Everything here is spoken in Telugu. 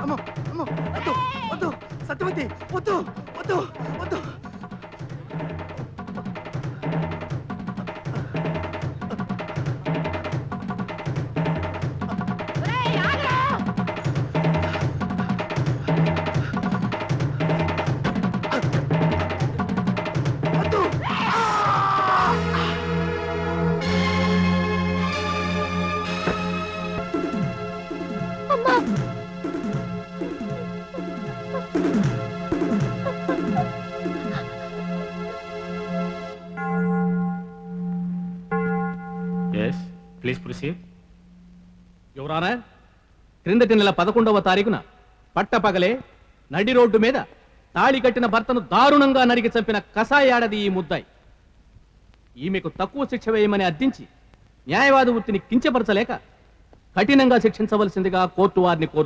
అమ్మో అమ్మో వద్దు వద్దు సత్యవతి వద్దు వద్దు వద్దు. వద్దు. Yes please proceed. యువరానా, క్రిందటి నెల 11వ తారీఖున పట్టపగలే నడి రోడ్డు మీద తాళి కట్టిన భర్తను దారుణంగా నరికి చంపిన కసాయాడది ఈ ముద్దాయి. ఈమెకు తక్కువ శిక్ష వేయమని అర్థించి న్యాయవాద వృత్తిని కించపరచలేక కఠినంగా శిక్షించవలసిందిగా కోర్టు వారిని కోరు